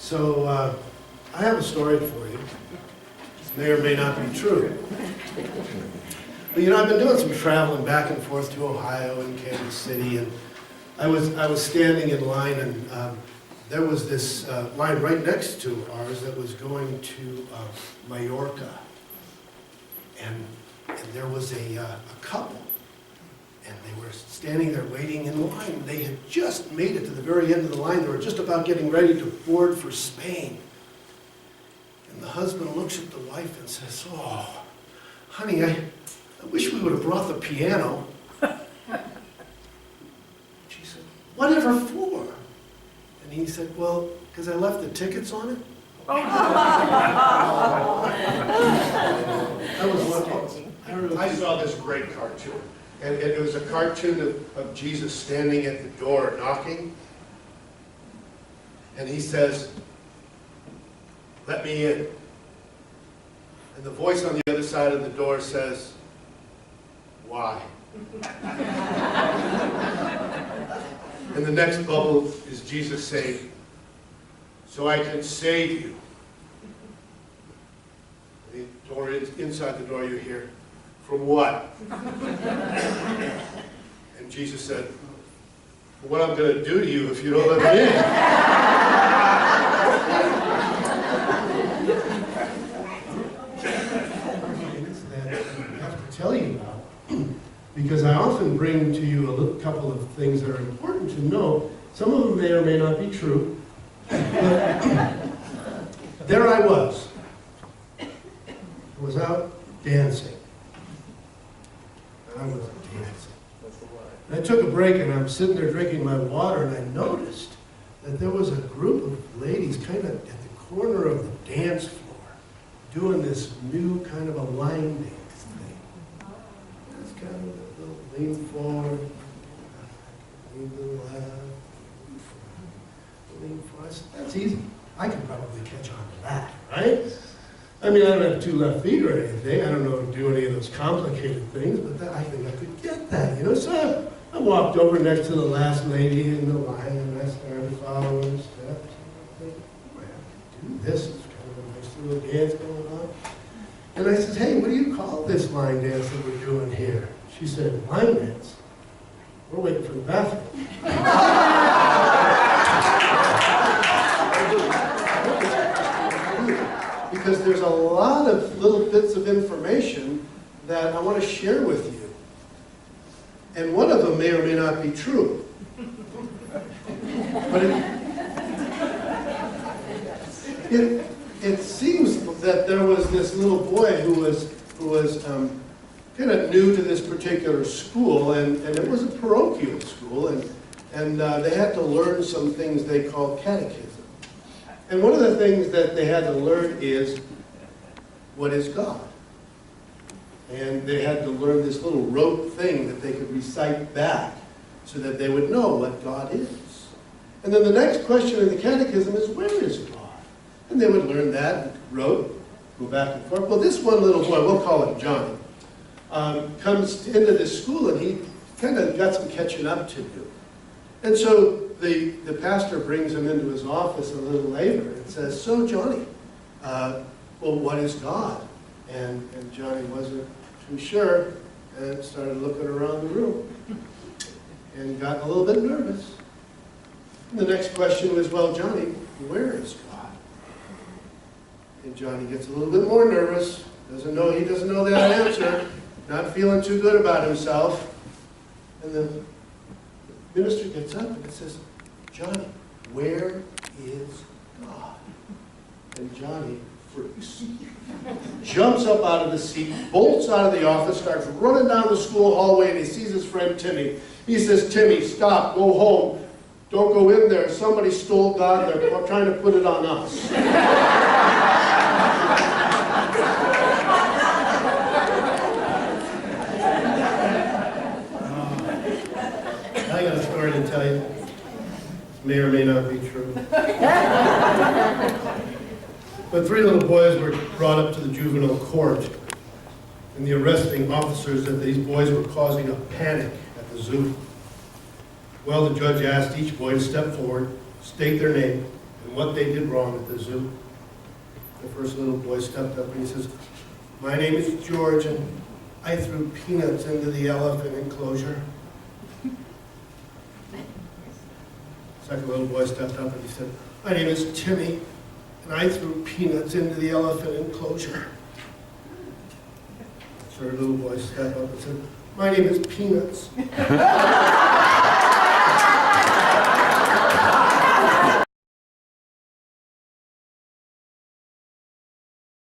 So, I have a story for you. May or may not be true. But I've been doing some traveling back and forth to Ohio and Kansas City, and I was standing in line, and there was this line right next to ours that was going to Mallorca. And there was a couple, and they were standing there waiting in line. They had just made it to the very end of the line. They were just about getting ready to board for Spain. And the husband looks at the wife and says, "Oh, honey, I wish we would have brought the piano." She said, "Whatever for?" And he said, "Well, because I left the tickets on it." I saw this great cartoon, and it was a cartoon of Jesus standing at the door knocking, and he says, "Let me in." And the voice on the other side of the door says, "Why?" And the next bubble is Jesus saying, "So I can save you." The door is inside the door, you hear, "From what?" And Jesus said, "What I'm going to do to you if you don't let me in." I have to tell you about, because I often bring to you a couple of things that are important to know. Some of them may or may not be true. But there I was. I was out dancing. And I was dancing. And I took a break, and I'm sitting there drinking my water, and I noticed that there was a group of ladies kind of at the corner of the dance floor doing this new kind of a line dance thing. It's kind of a little lean forward, lean to the left, lean forward. I said, "That's easy. I can probably catch on to that, right?" I mean, I don't have two left feet or anything. I don't know how to do any of those complicated things, but I think I could get that, So I walked over next to the last lady in the line, and I started following the steps. And I think, "Man, I can do this. It's kind of a nice little dance going on." And I said, "Hey, what do you call this line dance that we're doing here?" She said, "Line dance? We're waiting for the bathroom." Because there's a lot of little bits of information that I want to share with you. And one of them may or may not be true. But it seems that there was this little boy who was kind of new to this particular school, and it was a parochial school, and they had to learn some things they called catechism. And one of the things that they had to learn is, what is God? And they had to learn this little rote thing that they could recite back so that they would know what God is. And then the next question in the catechism is, where is God? And they would learn that, rote, go back and forth. Well, this one little boy, we'll call him Johnny, comes into this school, and he kind of got some catching up to do. And so the pastor brings him into his office a little later and says, "So, Johnny, well, what is God?" And Johnny wasn't too sure, and started looking around the room and got a little bit nervous. And the next question was, "Well, Johnny, where is God?" And Johnny gets a little bit more nervous, he doesn't know that answer, not feeling too good about himself. And the minister gets up and says, "Johnny, where is God?" And Johnny freaks. Jumps up out of the seat, bolts out of the office, starts running down the school hallway, and he sees his friend Timmy. He says, "Timmy, stop, go home. Don't go in there. Somebody stole God. They're trying to put it on us." I got a story to tell you. May or may not be true. But three little boys were brought up to the juvenile court, and the arresting officers that these boys were causing a panic at the zoo. Well, the judge asked each boy to step forward, state their name, and what they did wrong at the zoo. The first little boy stepped up and he says, "My name is George, and I threw peanuts into the elephant enclosure." Second little boy stepped up and he said, "My name is Timmy, and I threw peanuts into the elephant enclosure." Third little boy stepped up and said, "My name is Peanuts.